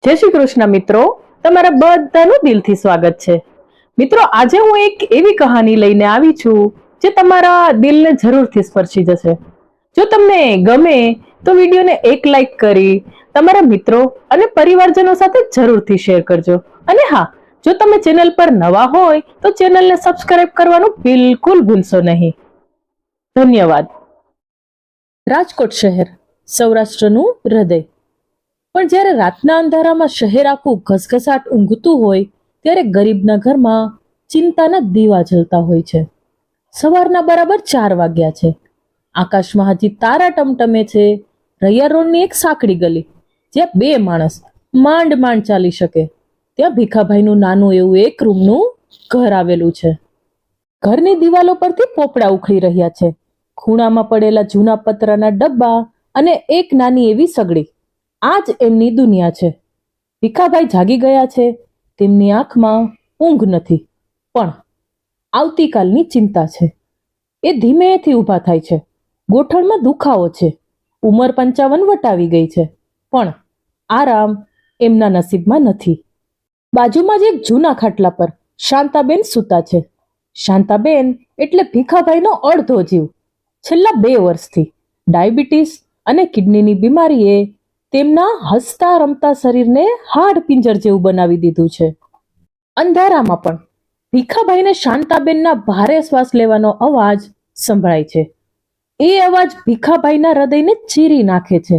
જય શ્રી કૃષ્ણ મિત્રો, તમારા બધાનું દિલથી સ્વાગત છે. મિત્રો, આજે હું એક એવી કહાની લઈને આવી છું જે તમારા દિલને જરૂરથી સ્પર્શી જશે. જો તમને ગમે તો વિડીયોને એક લાઈક કરી તમારા મિત્રો અને પરિવારજનો સાથે જરૂરથી શેર કરજો. અને હા, જો તમે ચેનલ પર નવા હોય તો ચેનલને સબસ્ક્રાઇબ કરવાનું બિલકુલ ભૂલશો નહીં. ધન્યવાદ. રાજકોટ શહેર સૌરાષ્ટ્રનું હૃદય. પણ જ્યારે રાતના અંધારામાં શહેર આખું ઘસઘસાટ ઊંઘતું હોય ત્યારે ગરીબના ઘરમાં ચિંતાના દીવા જલતા હોય છે. સવારના બરાબર 4 વાગ્યા છે. આકાશમાં હજી તારા ટમટમે છે. રૈયા રોડની એક સાંકડી ગલી જ્યાં 2 માણસ માંડ માંડ ચાલી શકે ત્યાં ભીખાભાઈનું નાનું એવું એક રૂમનું ઘર આવેલું છે. ઘરની દિવાલો પરથી પોપડા ઉખડી રહ્યા છે. ખૂણામાં પડેલા જૂના પતરાના ડબ્બા અને એક નાની એવી સગડી, આ જ એમની દુનિયા છે. ભીખાભાઈ જાગી ગયા છે. તેમની આંખમાં ઊંઘ નથી, પણ આવતીકાલની ચિંતા છે. એ ધીમેથી ઊભા થાય છે. ગોઠણમાં દુખાવો છે. ઉંમર 55 વટાવી ગઈ છે, પણ આરામ એમના નસીબમાં નથી. બાજુમાં જ એક જૂના ખાટલા પર શાંતાબેન સૂતા છે. શાંતાબેન એટલે ભીખાભાઈનો અડધો જીવ. છેલ્લા 2 વર્ષથી ડાયાબિટીસ અને કિડનીની બીમારીએ તેમના હસતા રમતા શરીરને હાડ પિંજર જેવું બનાવી દીધું છે. અંધારામાં પણ ભીખાભાઈને શાંતાબેનના ભારે શ્વાસ લેવાનો અવાજ સંભળાય છે. એ અવાજ ભીખાભાઈના હૃદયને ચીરી નાખે છે.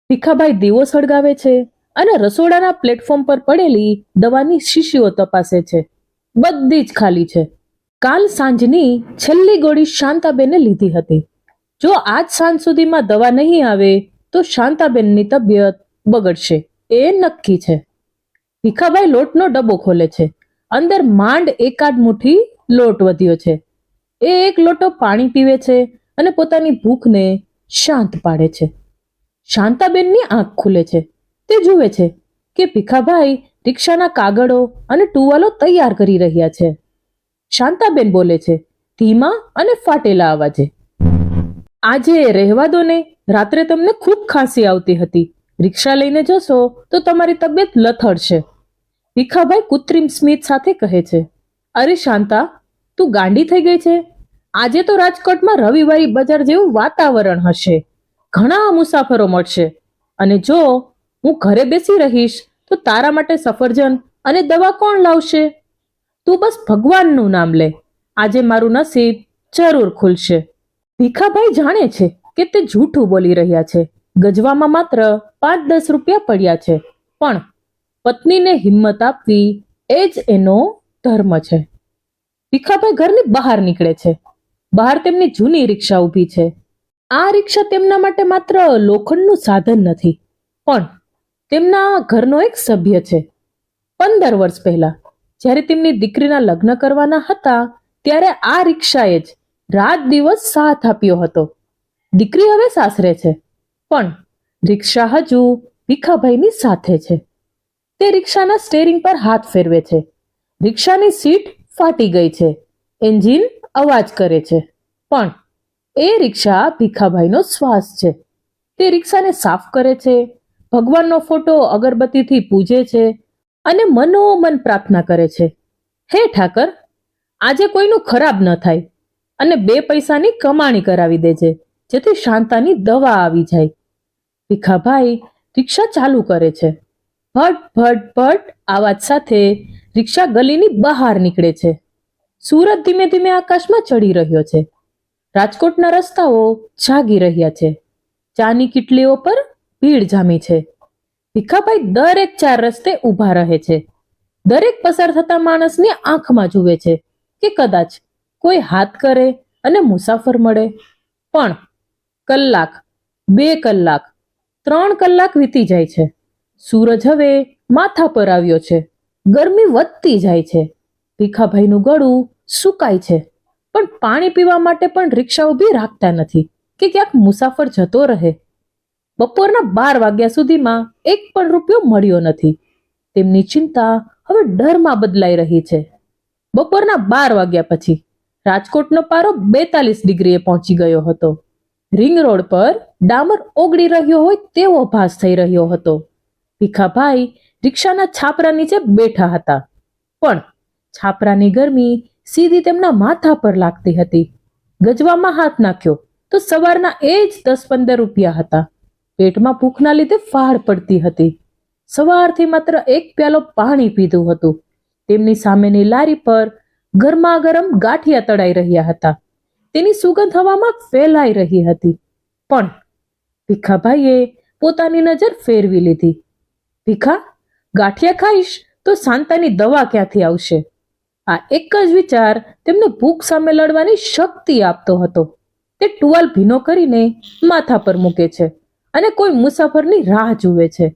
ભીખાભાઈ દીવો સળગાવે છે અને રસોડાના પ્લેટફોર્મ પર પડેલી દવાની શીશીઓ તપાસે છે. બધી જ ખાલી છે. કાલ સાંજની છેલ્લી ગોળી શાંતાબેને લીધી હતી. જો આજ સાંજ સુધીમાં દવા નહીં આવે તો શાંતાબેનની તબિયત બગડશે, એ નક્કી છે. ભીખાભાઈ લોટનો ડબ્બો ખોલે છે. અંદર માંડ એકાદ મુઠ્ઠી લોટ વધ્યો છે. એ એક લોટો પાણી પીવે છે અને પોતાની ભૂખને શાંત પાડે છે. શાંતાબેનની આંખ ખુલે છે. તે જુએ છે કે ભીખાભાઈ રિક્ષાના કાગળો અને ટુવાલો તૈયાર કરી રહ્યા છે. શાંતાબેન બોલે છે ધીમા અને ફાટેલા અવાજે, આજે રહેવા દો ને, રાત્રે તમને ખૂબ ખાંસી આવતી હતી. રિક્ષા લઈને જશો તો તમારી તબિયત લથડશે. ભીખાભાઈ કૃત્રિમ સ્મિત સાથે કહે છે, અરે શાંતા, તું ગાંડી થઈ ગઈ છે? આજે તો રાજકોટમાં રવિવારી બજાર જેવું વાતાવરણ હશે. ઘણા મુસાફરો મળશે અને જો હું ઘરે બેસી રહીશ તો તારા માટે સફરજન અને દવા કોણ લાવશે? તું બસ ભગવાનનું નામ લે, આજે મારું નસીબ જરૂર ખુલશે. ભીખાભાઈ જાણે છે કે તે જૂઠું બોલી રહ્યા છે. ગજવામાં માત્ર 5-10 રૂપિયા પડ્યા છે, પણ પત્નીને હિંમત આપવી એ જ એનો ધર્મ છે. ભીખાભાઈ ઘરની બહાર નીકળે છે. બહાર તેમની જૂની રિક્ષા ઊભી છે. આ રિક્ષા તેમના માટે માત્ર લોખંડનું સાધન નથી, પણ તેમના ઘરનો એક સભ્ય છે. 15 વર્ષ પહેલા જ્યારે તેમની દીકરીના લગ્ન કરવાના હતા ત્યારે આ રિક્ષાએ જ રાત દિવસ સાથ આપ્યો હતો. દીકરી હવે સાસરે છે, પણ રિક્ષા હજુ ભીખાભાઈની સાથે છે. તે રિક્ષાના સ્ટેરિંગ પર હાથ ફેરવે છે. રિક્ષાની સીટ ફાટી ગઈ છે. એન્જિન અવાજ કરે છે, પણ એ રિક્ષા ભીખાભાઈનો શ્વાસ છે. તે રિક્ષાને સાફ કરે છે, ભગવાનનો ફોટો અગરબત્તીથી પૂજે છે અને મનોમન પ્રાર્થના કરે છે, હે ઠાકર, આજે કોઈનું ખરાબ ન થાય અને 2 પૈસાની કમાણી કરાવી દેજે, જેથી શાંતાની દવા આવી જાય. ભીખાભાઈ રિક્ષા ચાલુ કરે છે. ભટ ભટ ભટ આવાજ સાથે રિક્ષા ગલીની બહાર નીકળે છે. સૂરજ ધીમે ધીમે આકાશમાં ચડી રહ્યો છે. રાજકોટના રસ્તાઓ જાગી રહ્યા છે. ચાની કીટલીઓ પર ભીડ જામી છે. ભીખાભાઈ દરેક 4 રસ્તે ઊભા રહે છે. દરેક પસાર થતા માણસની આંખમાં જુએ છે કે કદાચ કોઈ હાથ કરે અને મુસાફર મળે. પણ કલાક, 2 કલાક, 3 કલાક વીતી જાય છે. સૂરજ હવે માથા પર આવ્યો છે. ગરમી વધતી જાય છે. ભીખાભાઈનું ગળું સુકાય છે, પણ પાણી પીવા માટે પણ રિક્ષા ઊભી રાખતા નથી કે ક્યાંક મુસાફર જતો રહે. બપોરના 12 વાગ્યા સુધીમાં 1 પણ રૂપિયો મળ્યો નથી. તેમની ચિંતા હવે ડરમાં બદલાઈ રહી છે. બપોરના 12 વાગ્યા પછી રાજકોટનો પારો 42 ડિગ્રીએ પહોંચી ગયો હતો. રિંગ રોડ પર ડામર ઓગળી રહ્યો હોય તેવો ભાસ થઈ રહ્યો હતો. ભીખાભાઈ રિક્ષાના છાપરા નીચે બેઠા હતા, પણ છાપરાની ગરમી સીધી તેમના માથા પર લાગતી હતી. ગજવામાં હાથ નાખ્યો તો સવારના એ જ 10-15 રૂપિયા હતા. પેટમાં ભૂખના લીધે ફાળ પડતી હતી. સવારથી માત્ર એક પ્યાલો પાણી પીધું હતું. તેમની સામેની લારી પર ગરમા ગરમ ગાંઠિયા તળાઈ રહ્યા હતા. તેની સુગંધ હવામાં ફેલાઈ રહી હતી. પણ ભીખાભાઈએ પોતાની નજર ફેરવી લીધી. ભીખા, ગાંઠિયા ખાઈશ તો શાંતાની દવા ક્યાંથી આવશે? આ એક જ વિચાર તેમને ભૂખ સામે લડવાની શક્તિ આપતો હતો. તે ટુવાલ ભીનો કરીને માથા પર મૂકે છે અને કોઈ મુસાફરની રાહ જુએ છે.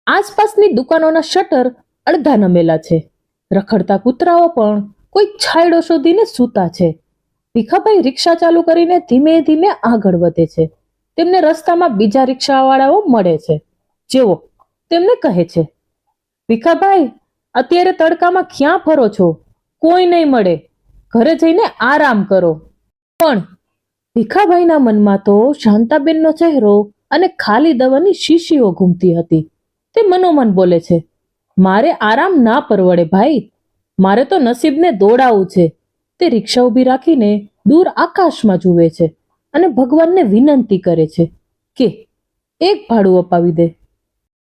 આસપાસની દુકાનોના શટર અડધા નમેલા છે. રખડતા કૂતરાઓ પણ કોઈ છાંયડો શોધીને સૂતા છે. ભીખાભાઈ રિક્ષા ચાલુ કરીને ધીમે ધીમે આગળ વધે છે. તેમને રસ્તામાં બીજા રિક્ષાવાળાઓ મળે છે, જેઓ તેમને કહે છે, ભીખાભાઈ, અત્યારે તડકામાં ક્યાં ફરો છો? કોઈ નહીં મળે, ઘરે જઈને આરામ કરો. પણ ભીખાભાઈના મનમાં તો શાંતાબેનનો ચહેરો અને ખાલી દવાની શીશીઓ ઘૂમતી હતી. તે મનોમન બોલે છે, મારે આરામ ના પરવડે ભાઈ, મારે તો નસીબને દોડાવવું છે. તે રિક્ષા ઊભી રાખીને દૂર આકાશમાં જુએ છે અને ભગવાનને વિનંતી કરે છે કે એક ભાડું અપાવી દે.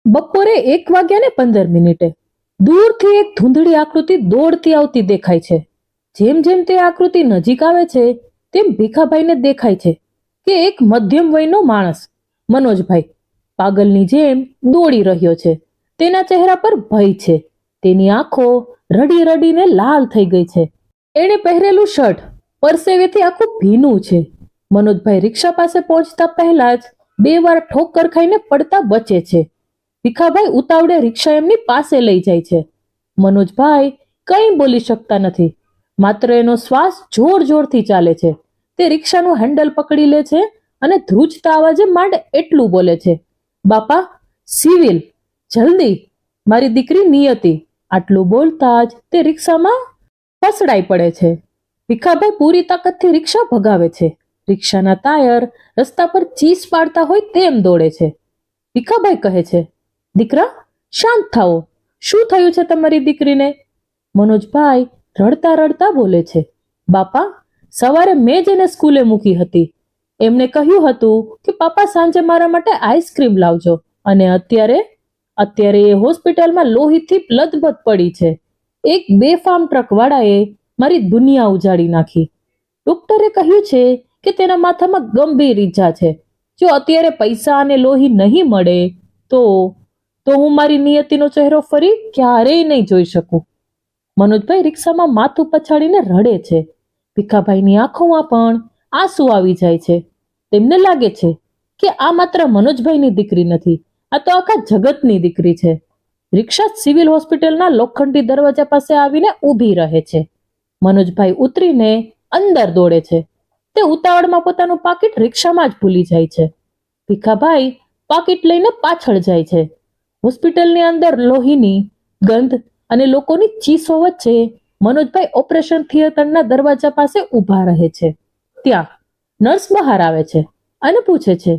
બપોરે 1:15 દૂરથી એક ધૂંધળી આકૃતિ દોડતી આવતી દેખાય છે. જેમ જેમ તે આકૃતિ નજીક આવે છે તેમ ભીખાભાઈને દેખાય છે કે એક મધ્યમ વયનો માણસ, મનોજભાઈ, પાગલની જેમ દોડી રહ્યો છે. તેના ચહેરા પર ભય છે. તેની આંખો રડી રડીને લાલ થઈ ગઈ છે. એણે પહેરેલું શર્ટ પરસેવેથી આખું ભીનું છે. મનોજભાઈ રિક્ષા પાસે પહોંચતા પહેલા જ 2 વાર ઠોકર ખાઈને પડતા બચે છે. ભીખાભાઈ ઉતાવળે રિક્ષા એમની પાસે લઈ જાય છે. મનોજભાઈ કંઈ બોલી શકતા નથી, માત્ર એનો શ્વાસ જોર જોરથી ચાલે છે. તે રિક્ષાનું હેન્ડલ પકડી લે છે અને ધ્રુજતા અવાજે માંડ એટલું બોલે છે, બાપા, સિવિલ, જલ્દી, મારી દીકરી નિયતિ. આટલું બોલતા જ તે રિક્ષામાં ફસડાઈ પડે છે. ભીખાભાઈ પૂરી તાકાતથી રિક્ષા ભગાવે છે. રિક્ષાના ટાયર રસ્તા પર ચીસ પાડતા હોય તેમ દોડે છે. ભીખાભાઈ કહે છે, દીકરા, શાંત થાઓ, શું થયું છે તમારી દીકરીને? મનોજભાઈ રડતા રડતા બોલે છે, બાપા, સવારે મેં જ એને સ્કૂલે મૂકી હતી. એમને કહ્યું હતું કે પાપા સાંજે મારા માટે આઈસ્ક્રીમ લાવજો, અને અત્યારે એ હોસ્પિટલમાં લોહીથી લથબથ પડી છે. એક બેફામ ટ્રકવાળાએ મારી દુનિયા ઉજાડી નાખી. ડોક્ટરે કહ્યું છે કે તેના માથામાં ગંભીર ઈજા છે. જો અત્યારે પૈસા અને લોહી નહીં મળે તો હું મારી નિયતિનો ચહેરો ફરી ક્યારેય નહીં જોઈ શકું. મનોજભાઈ રિક્ષામાં માથું પછાડીને રડે છે. ભીખાભાઈની આંખોમાં પણ આંસુ આવી જાય છે. તેમને લાગે છે કે આ માત્ર મનોજભાઈની દીકરી નથી, આ તો આખા જગતની દીકરી છે. રિક્ષા સિવિલ હોસ્પિટલના લોખંડી દરવાજા પાસે આવીને ઊભી રહે છે. મનોજભાઈ ઉતરીને અંદર દોડે છે. તે ઉતાવળમાં પોતાનું પાકીટ રિક્ષામાં જ ભૂલી જાય છે. ભીખાભાઈ પાકીટ લઈને પાછળ જાય છે. હોસ્પિટલની અંદર લોહીની ગંધ અને લોકોની ચીસો વચ્ચે મનોજભાઈ ઓપરેશન થિયેટરના દરવાજા પાસે ઊભા રહે છે. ત્યાં નર્સ બહાર આવે છે અને પૂછે છે,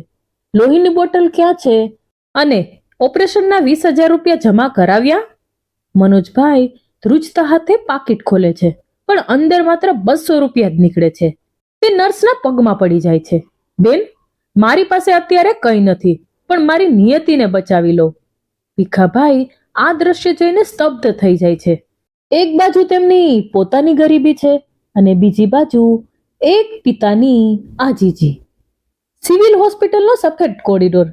લોહીની બોટલ ક્યાં છે અને ઓપરેશનના 20,000 રૂપિયા જમા કરાવ્યા? મનોજભાઈ ધ્રુજતા હાથે પાકીટ ખોલે છે, પણ અંદર માત્ર 200 રૂપિયા જ નીકળે છે. તે નર્સના પગમાં પડી જાય છે. બેન, મારી પાસે અત્યારે કંઈ નથી, પણ મારી નિયતિને બચાવી લો. ભીખાભાઈ આ દ્રશ્ય જોઈને સ્તબ્ધ થઈ જાય છે. એક બાજુ તેમની પોતાની ગરીબી છે અને બીજી બાજુ એક પિતાની આજીજી. સિવિલ હોસ્પિટલનો સફેદ કોરિડોર,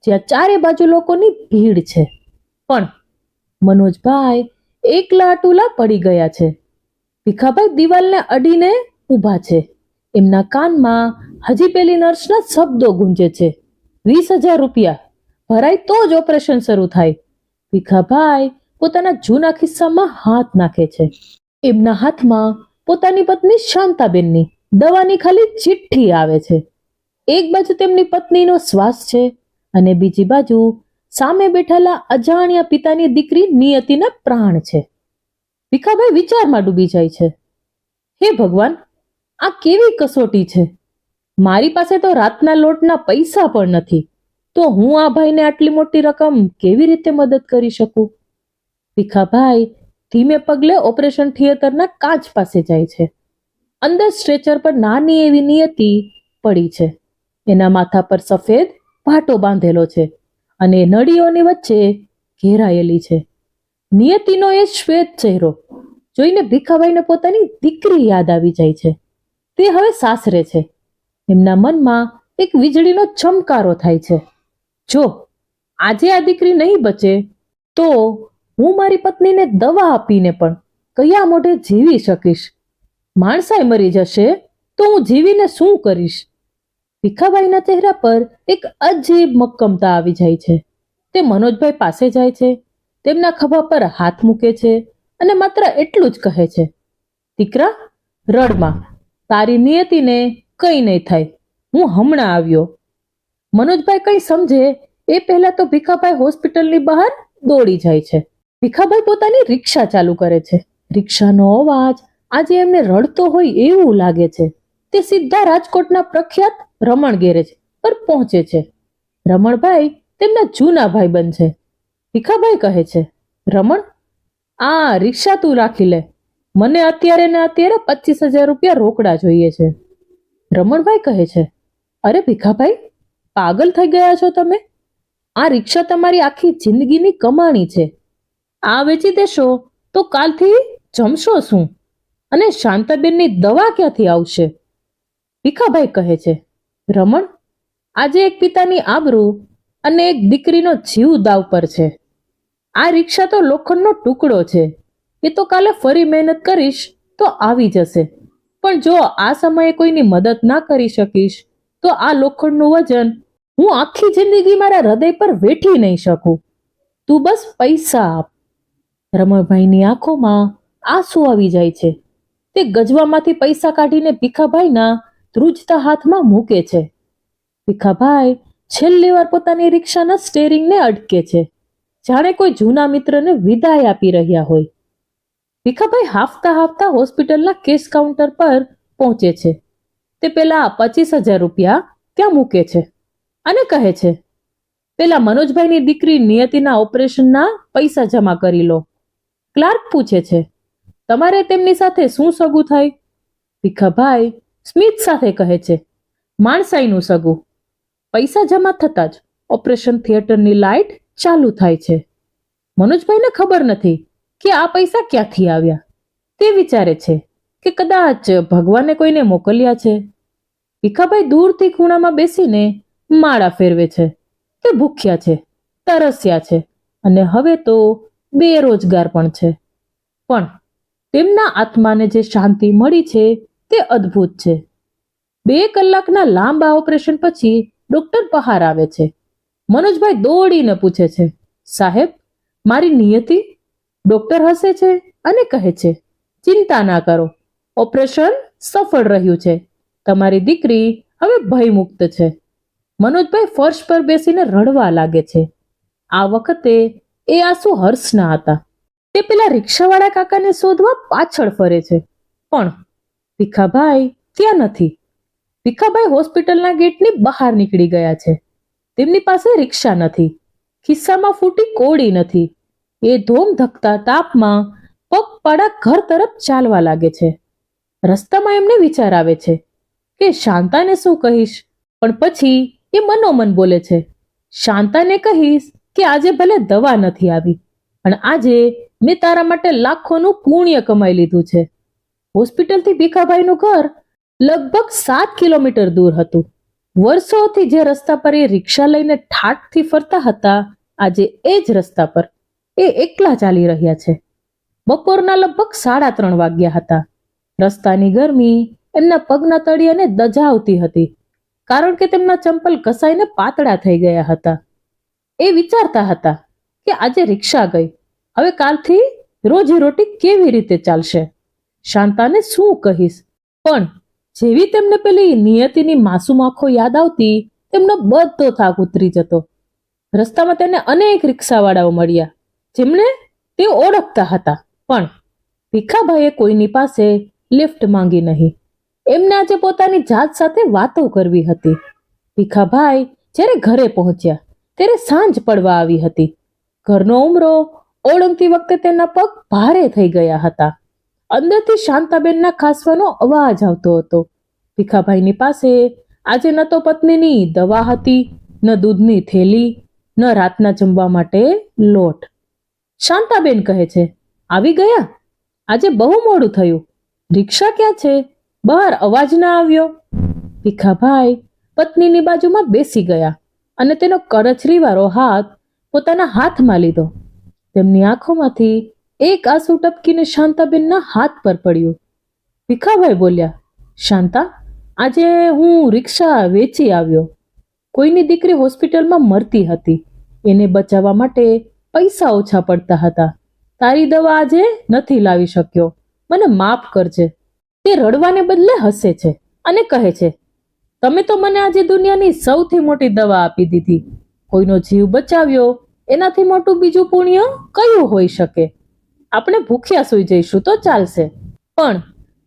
જ્યાં ચારે બાજુ લોકોની ભીડ છે. પણ મનોજભાઈ એકલા અટુલા પડી ગયા છે. ભીખાભાઈ દિવાલને અડીને ઊભા છે. એમના કાનમાં હજી પેલી નર્સના શબ્દો ગુંજે છે, 20,000 રૂપિયા ભરાય તો જ ઓપરેશન શરૂ થાય. ભીખાભાઈ પોતાના જૂના ખિસ્સામાં હાથ નાખે છે. એમના હાથમાં પોતાની પત્ની શાંતાબેનની દવાની ખાલી ચિઠ્ઠી આવે છે. એક બાજુ તેમની પત્નીનો શ્વાસ છે અને બીજી બાજુ સામે બેઠેલા અજાણ્યા પિતાની દીકરી નિયતિના પ્રાણ છે. ભીખાભાઈ વિચારમાં ડૂબી જાય છે. હે ભગવાન, આ કેવી કસોટી છે! મારી પાસે તો રાતના લોટના પૈસા પણ નથી. તો હું આ ભાઈને આટલી મોટી રકમ કેવી રીતે મદદ કરી શકું? ભીખાભાઈ ધીમે પગલે ઓપરેશન થિયેટરના કાચ પાસે જાય છે. અંદર સ્ટ્રેચર પર નાની એવી નિયતિ પડી છે. એના માથા પર સફેદ પાટો બાંધેલો છે અને નળીઓની વચ્ચે ઘેરાયેલી છે. નિયતિનો એ શ્વેત ચહેરો જોઈને ભીખાભાઈને પોતાની દીકરી યાદ આવી જાય છે. તે હવે સાસરે છે. એમના મનમાં એક વીજળીનો ચમકારો થાય છે. જો આજે આ દીકરી નહીં બચે તો હું મારી પત્નીને દવા આપીને પણ કયા મોઢે જીવી શકીશ? માણસાઈ મરી જશે તો હું જીવીને શું કરીશ? ભીખાભાઈના ચહેરા પર એક અજીબ મક્કમતા આવી જાય છે. તે મનોજભાઈ પાસે જાય છે, તેમના ખભા પર હાથ મૂકે છે અને માત્ર એટલું જ કહે છે, દીકરા રડમાં, તારી નિયતિને કંઈ નહીં થાય, હું હમણાં આવ્યો. મનોજભાઈ કંઈ સમજે એ પહેલા તો ભીખાભાઈ હોસ્પિટલની બહાર દોડી જાય છે. ભીખાભાઈ પોતાની રિક્ષા ચાલુ કરે છે. રિક્ષાનો અવાજ આજે એમને રડતો હોય એવું લાગે છે. તે સીધા રાજકોટના પ્રખ્યાત રમણ ગેરેજ પર પહોંચે છે. રમણભાઈ તેમના જૂના ભાઈબંધ છે. ભીખાભાઈ કહે છે, રમણ, આ રિક્ષા તું રાખી લે, મને અત્યારે ને અત્યારે 25,000 રૂપિયા રોકડા જોઈએ છે. રમણભાઈ કહે છે, અરે ભીખાભાઈ, પાગલ થઈ ગયા છો તમે? આ રિક્ષા તમારી આખી જિંદગીની કમાણી છે. આ વેચી દેશો તો કાલથી જમશો શું? અને શાંતાબેનની દવા ક્યાંથી આવશે? ભીખાભાઈ કહે છે, રમણ, આજે એક પિતાની આબરૂ અને એક દીકરીનો જીવ દાવ પર છે. આ રિક્ષા તો લોખંડનો ટુકડો છે. એ તો કાલે ફરી મહેનત કરીશ તો આવી જશે. પણ જો આ સમયે કોઈની મદદ ના કરી શકીશ તો આ લોખંડનું વજન હું આખી જિંદગી મારા હૃદય પર વેઠી નહીં શકું. તું બસ પૈસા આપ. રમણભાઈની આંખોમાં આંસુ આવી જાય છે. તે ગજવામાંથી પૈસા કાઢીને ભીખાભાઈના ધ્રુજતા હાથમાં મૂકે છે. ભીખાભાઈ છેલ્લી વાર પોતાની રિક્ષાના સ્ટેરિંગને અડકે છે, જાણે કોઈ જૂના મિત્રને વિદાય આપી રહ્યા હોય. ભીખાભાઈ હાંફતા હાંફતા હોસ્પિટલના કેશ કાઉન્ટર પર પહોંચે છે. તે પેલા 25,000 રૂપિયા ત્યાં મૂકે છે અને કહે છે, પેલા મનોજભાઈની દીકરી નિયતિના ઓપરેશનના પૈસા જમા કરી લો. ક્લાર્ક પૂછે છે, તમારે તેમની સાથે શું સગું થાય? ભીખાભાઈ સ્મિત સાથે કહે છે, માણસાઈનું સગું. પૈસા જમા થતા જ ઓપરેશન થિયેટરની લાઇટ ચાલુ થાય છે. મનોજભાઈને ખબર નથી કે આ પૈસા ક્યાંથી આવ્યા. તે વિચારે છે કે કદાચ ભગવાને કોઈને મોકલ્યા છે. ભીખાભાઈ દૂરથી ખૂણામાં બેસીને માળા ફેરવે છે. તે ભૂખ્યા છે, તરસ્યા છે અને હવે તો બેરોજગાર પણ છે. પણ તેમના આત્માને જે શાંતિ મળી છે તે અદ્ભુત છે. 2 કલાકના લાંબા ઓપરેશન પછી ડોક્ટર બહાર આવે છે. મનોજભાઈ દોડીને પૂછે છે, સાહેબ, મારી નિયતિ? ડોક્ટર હસે છે અને કહે છે, ચિંતા ના કરો, ઓપરેશન સફળ રહ્યું છે. તમારી દીકરી હવે ભયમુક્ત છે. મનોજભાઈ ફર્શ પર બેસીને રડવા લાગે છે. આ વખતે એ આંસુ હર્ષના હતા. તે પેલા રિક્ષાવાળા કાકાને શોધવા પાછળ ફરે છે, પણ ભીખાભાઈ ત્યાં નથી. ભીખાભાઈ હોસ્પિટલના ગેટની બહાર નીકળી ગયા છે. તેમની પાસે રિક્ષા નથી, ખિસ્સામાં ફૂટી કોડી નથી. એ ધોમ ધકતા તાપમાં પગપાળા ઘર તરફ ચાલવા લાગે છે. રસ્તામાં એમને વિચાર આવે છે કે શાંતાને શું કહીશ, પણ પછી એ મનોમન બોલે છે, શાંતાને કહીશ કે આજે ભલે દવા નથી આવી, પણ આજે મેં તારા માટે લાખોનું પુણ્ય કમાઈ લીધું છે. હોસ્પિટલથી ભીખાભાઈનું ઘર લગભગ 7 કિલોમીટર દૂર હતું. વર્ષોથી જે રસ્તા પર એ રિક્ષા લઈને ઠાઠથી ફરતા હતા, આજે એ જ રસ્તા પર એ એકલા ચાલી રહ્યા છે. બપોરના લગભગ 3:30 વાગ્યા હતા. રસ્તાની ગરમી એમના પગના તળિયાને દઝાવતી હતી, કારણ કે તેમના ચંપલ ઘસાઈને પાતળા થઈ ગયા હતા. એ વિચારતા હતા કે આજે રિક્ષા ગઈ, હવે કાલથી રોજીરોટી કેવી રીતે ચાલશે? શાંતાને શું કહીશ? પણ જેવી તેમને પેલી નિયતિની માસૂમ આંખો યાદ આવતી, તેમનો બધો થાક ઉતરી જતો. રસ્તામાં તેને અનેક રિક્ષાવાળાઓ મળ્યા, જેમણે તે ઓળખતા હતા, પણ ભીખાભાઈએ કોઈની પાસે લિફ્ટ માંગી નહીં. એમને આજે પોતાની જાત સાથે વાતો કરવી હતી. ભીખાભાઈ જ્યારે ઘરે પહોંચ્યા ત્યારે સાંજ પડવા આવી હતી. ઘરનો ઉમરો ઓળંગતી વખતે તેના પગ ભારે થઈ ગયા હતા. અંદરથી શાંતાબેનના ખાસવાનો અવાજ આવતો હતો. ભીખાભાઈની પાસે આજે ન તો પત્નીની દવા હતી, ન દૂધની થેલી, ન રાતના જમવા માટે લોટ. શાંતાબેન કહે છે, આવી ગયા? આજે બહુ મોડું થયું. રિક્ષા ક્યાં છે? બહાર અવાજ ના આવ્યો. ભીખાભાઈ પત્નીની બાજુમાં બેસી ગયા અને તેનો કરચલીવાળો હાથ પોતાના હાથમાં લીધો. તેમની આંખોમાંથી એક આંસુ ટપકીને શાંતાબેનના હાથ પર પડ્યું. ભીખાભાઈ બોલ્યા, શાંતા, આજે હું રિક્ષા વેચી આવ્યો. કોઈની દીકરી હોસ્પિટલમાં મરતી હતી. એને બચાવવા માટે પૈસા ઓછા પડતા હતા. તારી દવા આજે નથી લાવી શક્યો. મને માફ કરજે. તે રડવાને બદલે હસે છે અને કહે છે, તમે તો મને આજે દુનિયાની સૌથી મોટી દવા આપી દીધી. કોઈનો જીવ બચાવ્યો એનાથી મોટું બીજું પુણ્ય કયું હોઈ શકે? આપણે ભૂખ્યા સૂઈ જઈશું તો ચાલશે, પણ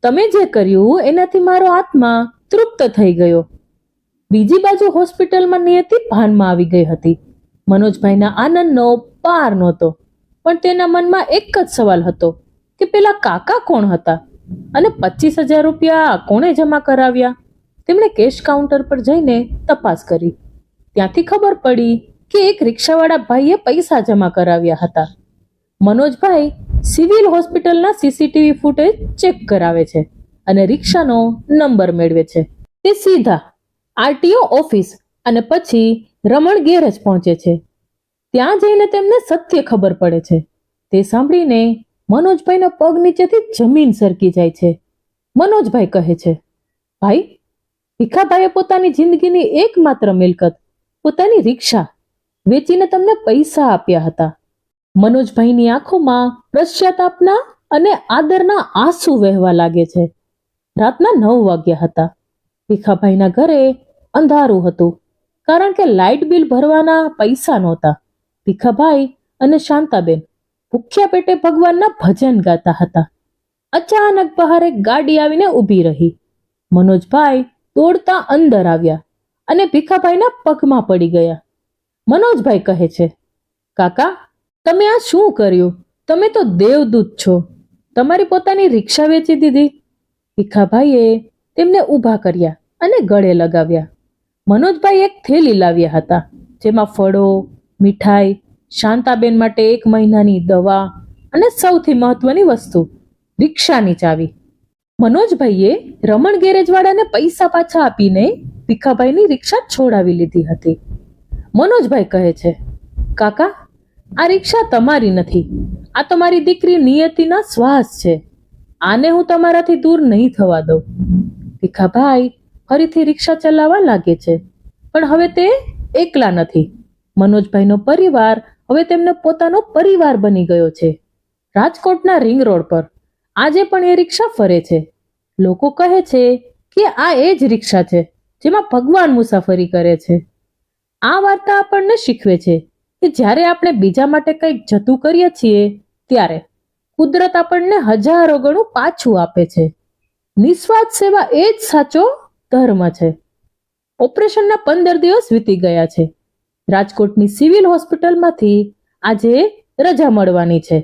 તમે જે કર્યું એનાથી મારો આત્મા તૃપ્ત થઈ ગયો. બીજી બાજુ હોસ્પિટલમાં નિયતિ ભાનમાં આવી ગઈ હતી. મનોજભાઈના આનંદનો પાર નહોતો, પણ તેના મનમાં એક જ સવાલ હતો કે પેલા કાકા કોણ હતા અને 25,000 રૂપિયા કોણે જમા કરાવ્યા? તેમણે કેશ કાઉન્ટર પર જઈને તપાસ કરી. ત્યાંથી ખબર પડી કે એક રિક્ષાવાળા ભાઈએ પૈસા જમા કરાવ્યા હતા. મનોજભાઈ સિવિલ હોસ્પિટલના સીસીટીવી ફૂટેજ ચેક કરાવે છે અને રિક્ષાનો નંબર મેળવે છે. તે સીધા આરટીઓ ઓફિસ અને પછી રમણ ગેરેજ પહોંચે છે. ત્યાં જઈને તેમને સત્ય ખબર પડે છે. તે સાંભળીને મનોજભાઈના પગ નીચેથી જમીન સરકી જાય છે. મનોજભાઈ કહે છે, ભાઈ, ભીખાભાઈએ પોતાની જિંદગીની એકમાત્ર મિલકત, પોતાની રિક્ષા વેચીને તમને પૈસા આપ્યા હતા. મનોજભાઈની આંખોમાં પશ્ચાતાપના અને આદરના આંસુ વહેવા લાગે છે. રાતના 9 વાગ્યા હતા. ભીખાભાઈના ઘરે અંધારું હતું, કારણ કે લાઇટ બિલ ભરવાના પૈસા નહોતા. ભીખાભાઈ અને શાંતાબેન ભૂખ્યા પેટે ભગવાનના ભજન ગાતા હતા. અચાનક બહાર એક ગાડી આવીને ઊભી રહી. મનોજભાઈ દોડતા અંદર આવ્યા અને ભીખાભાઈના પગમાં પડી ગયા. મનોજભાઈ કહે છે, કાકા, તમે આ શું કર્યું? તમે તો દેવદૂત છો. તમારી પોતાની રિક્ષા વેચી દીધી. ભીખાભાઈએ તેમને ઊભા કર્યા અને ગળે લગાવ્યા. મનોજભાઈ એક થેલી લાવ્યા હતા, જેમાં ફળો, મીઠાઈ, શાંતાબેન માટે 1 મહિનાની દવા અને સૌથી મહત્વની વસ્તુ, રિક્ષાની ચાવી. મનોજભાઈએ રમણ ગેરેજવાળાને પૈસા પાછા આપીને ભીખાભાઈની રિક્ષા છોડાવી લીધી હતી. મનોજભાઈ કહે છે, કાકા, આ રિક્ષા તમારી નથી. આ તમારી દીકરી નિયતિના શ્વાસ છે. આને હું તમારાથી દૂર નહીં થવા દઉં. ભીખાભાઈ ફરીથી રિક્ષા ચલાવવા લાગે છે, પણ હવે તે એકલા નથી. મનોજભાઈનો પરિવાર હવે તેમને પોતાનો પરિવાર બની ગયો છે. રાજકોટના રિંગ રોડ પર આજે પણ એ રિક્ષા ફરે છે. લોકો કહે છે કે આ એ જ રિક્ષા છે જેમાં ભગવાન મુસાફરી કરે છે. આ વાર્તા આપણને શીખવે છે કે જ્યારે આપણે બીજા માટે કંઈક જતું કરીએ છીએ ત્યારે કુદરત આપણને હજારો ગણું પાછું આપે છે. નિસ્વાર્થ સેવા એ જ સાચો ધર્મ છે. ઓપરેશનના 15 દિવસ વીતી ગયા છે. રાજકોટની સિવિલ હોસ્પિટલમાંથી આજે રજા મળવાની છે.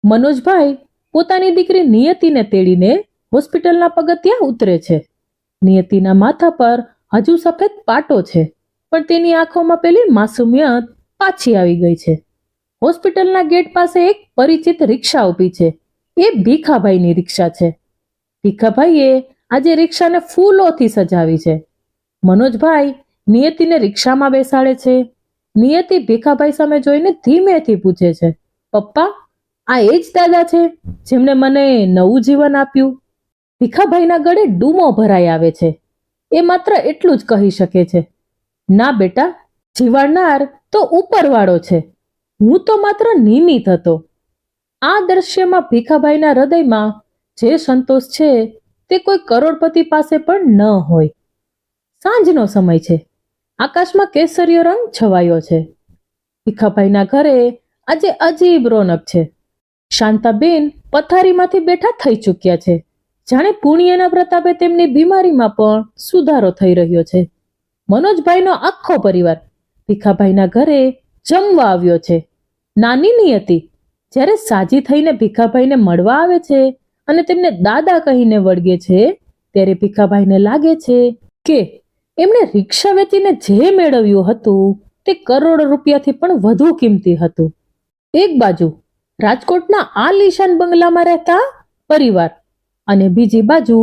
મનોજભાઈ પોતાની દીકરી નિયતિને તેડીને હોસ્પિટલના પગથિયાં ઉતરે છે. નિયતિના માથા પર હજુ સફેદ પાટો છે, પણ તેની આંખોમાં પેલી માસુમિયત પાછી આવી ગઈ છે. હોસ્પિટલના ગેટ પાસે એક પરિચિત રિક્ષા ઊભી છે. એ ભીખાભાઈની રિક્ષા છે. ભીખાભાઈએ આજે રિક્ષાને ફૂલોથી સજાવી છે. મનોજભાઈ નિયતિને રિક્ષામાં બેસાડે છે. નિયતિ ભીખાભાઈ સામે જોઈને ધીમેથી પૂછે છે, પપ્પા, આ એ જ દાદા છે જેમણે મને નવું જીવન આપ્યું? ભીખાભાઈના ગળે ડૂમો ભરાઈ આવે છે. એ માત્ર એટલું જ કહી શકે છે, ના બેટા, જીવાડનાર તો ઉપરવાળો છે. હું તો માત્ર નિમિત્ત હતો. આ દ્રશ્યમાં ભીખાભાઈના હૃદયમાં જે સંતોષ છે તે કોઈ કરોડપતિ પાસે પણ ન હોય. સાંજનો સમય છે. આકાશમાં કેસરીયો રંગ છવાયો છે. ભીખાભાઈના ઘરે આજે અજીબ રોનક છે. શાંતાબેન પથારીમાંથી બેઠા થઈ ચૂક્યા છે. જાણે પુણ્યના પ્રતાપે તેમની બીમારીમાં પણ સુધારો થઈ રહ્યો છે. મનોજભાઈનો આખો પરિવાર ભીખાભાઈના ઘરે જમવા આવ્યો છે. નાની નિયતિ જ્યારે સાજી થઈને ભીખાભાઈને મળવા આવે છે અને તેમને દાદા કહીને વળગે છે, ત્યારે ભીખાભાઈને લાગે છે કે એમણે રિક્ષા વેચીને જે મેળવ્યું હતું તે કરોડો રૂપિયાથી પણ વધુ કિંમતી હતું. એક બાજુ રાજકોટના આલીશાન બંગલામાં રહેતા પરિવાર અને બીજી બાજુ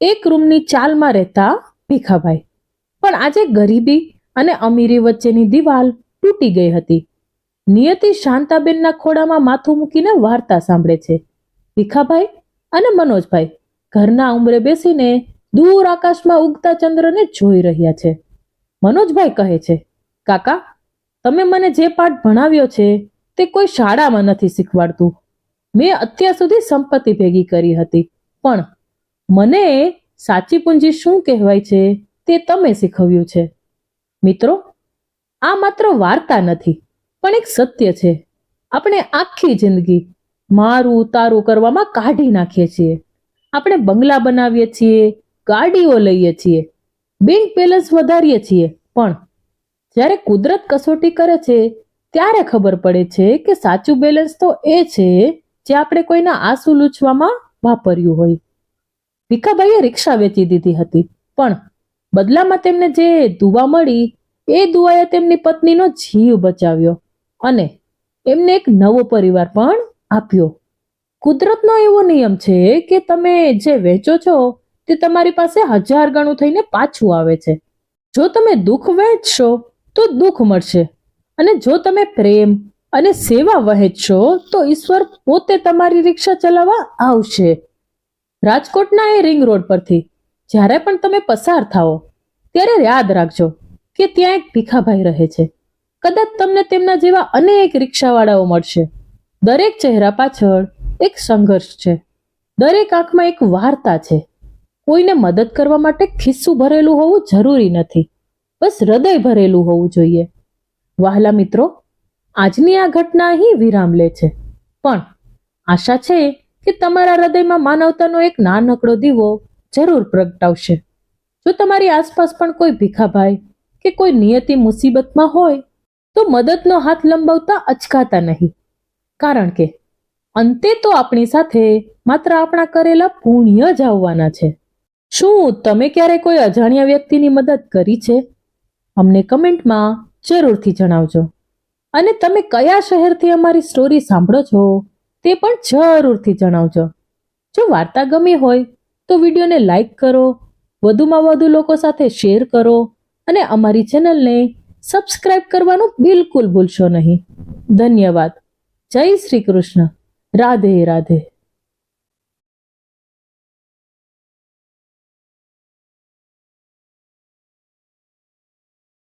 એક રૂમની ચાલમાં રહેતા ભીખાભાઈ. પણ આજે ગરીબી અને અમીરી વચ્ચેની દિવાલ તૂટી ગઈ હતી. નિયતિ શાંતાબેનના ખોળામાં માથું મૂકીને વાર્તા સાંભળે છે. ભીખાભાઈ અને મનોજભાઈ ઘરના ઉંબરે બેસીને દૂર આકાશમાં ઉગતા ચંદ્રને જોઈ રહ્યા છે. મનોજભાઈ કહે છે, કાકા, તમે મને જે પાઠ ભણાવ્યો છે તે કોઈ શાળામાં નથી શીખવાડતું. મેં અત્યાર સુધી સંપત્તિ ભેગી કરી હતી, પણ મને સાચી પૂંજી શું કહેવાય છે તે તમે શીખવ્યું છે. મિત્રો, આ માત્ર વાર્તા નથી, પણ એક સત્ય છે. આપણે આખી જિંદગી મારું તારું કરવામાં કાઢી નાખીએ છીએ. આપણે બંગલા બનાવીએ છીએ, ગાડીઓ લઈએ છીએ, બેંક બેલેન્સ વધારીએ છીએ, પણ જ્યારે કુદરત કસોટી કરે છે ત્યારે ખબર પડે છે કે સાચું બેલેન્સ તો એ છે જે આપણે કોઈના આંસુ લૂછવામાં વાપર્યું હોય. ભીખાભાઈએ રિક્ષા વેચી દીધી હતી, પણ બદલામાં તેમને જે દુવા મળી એ દુવાએ તેમની પત્નીનો જીવ બચાવ્યો અને એમને એક નવો પરિવાર પણ આપ્યો. કુદરતનો એવો નિયમ છે કે તમે જે વેચો છો તે તમારી પાસે 1000 ગણું થઈને પાછું આવે છે. જો તમે દુઃખ વહેંચશો તો દુઃખ મળશે, અને જો તમે પ્રેમ અને સેવા વહેંચશો તો ઈશ્વર પોતે તમારી રિક્ષા ચલાવવા આવશે. રાજકોટના એ રિંગ રોડ પરથી જ્યારે પણ તમે પસાર થાઓ ત્યારે યાદ રાખજો કે ત્યાં એક ભીખાભાઈ રહે છે. કદાચ તમને તેમના જેવા અનેક રિક્ષાવાળાઓ મળશે. દરેક ચહેરા પાછળ એક સંઘર્ષ છે, દરેક આંખમાં એક વાર્તા છે. કોઈને મદદ કરવા માટે ખિસ્સું ભરેલું હોવું જરૂરી નથી, બસ હૃદય ભરેલું હોવું જોઈએ. વહાલા મિત્રો, આજની આ ઘટના અહીં વિરામ લે છે, પણ આશા છે કે તમારા હૃદયમાં માનવતાનો એક નાનકડો દીવો જરૂર પ્રગટાવશે. જો તમારી આસપાસ પણ કોઈ ભીખાભાઈ કે કોઈ નિયતિ મુસીબતમાં હોય તો મદદનો હાથ લંબાવતા અચકાતા નહીં, કારણ કે અંતે તો આપણી સાથે માત્ર આપણા કરેલા પુણ્ય જ આવવાના છે. શું તમે ક્યારે કોઈ અજાણ્યા વ્યક્તિની મદદ કરી છે? અમને કમેન્ટમાં જરૂરથી જણાવજો. અને તમે કયા શહેરથી અમારી સ્ટોરી સાંભળો છો તે પણ જરૂરથી જણાવજો. જો વાર્તા ગમી હોય તો વિડીયોને લાઈક કરો, વધુમાં વધુ લોકો સાથે શેર કરો અને અમારી ચેનલને સબસ્ક્રાઇબ કરવાનું બિલકુલ ભૂલશો નહીં. ધન્યવાદ. જય શ્રી કૃષ્ણ. રાધે રાધે.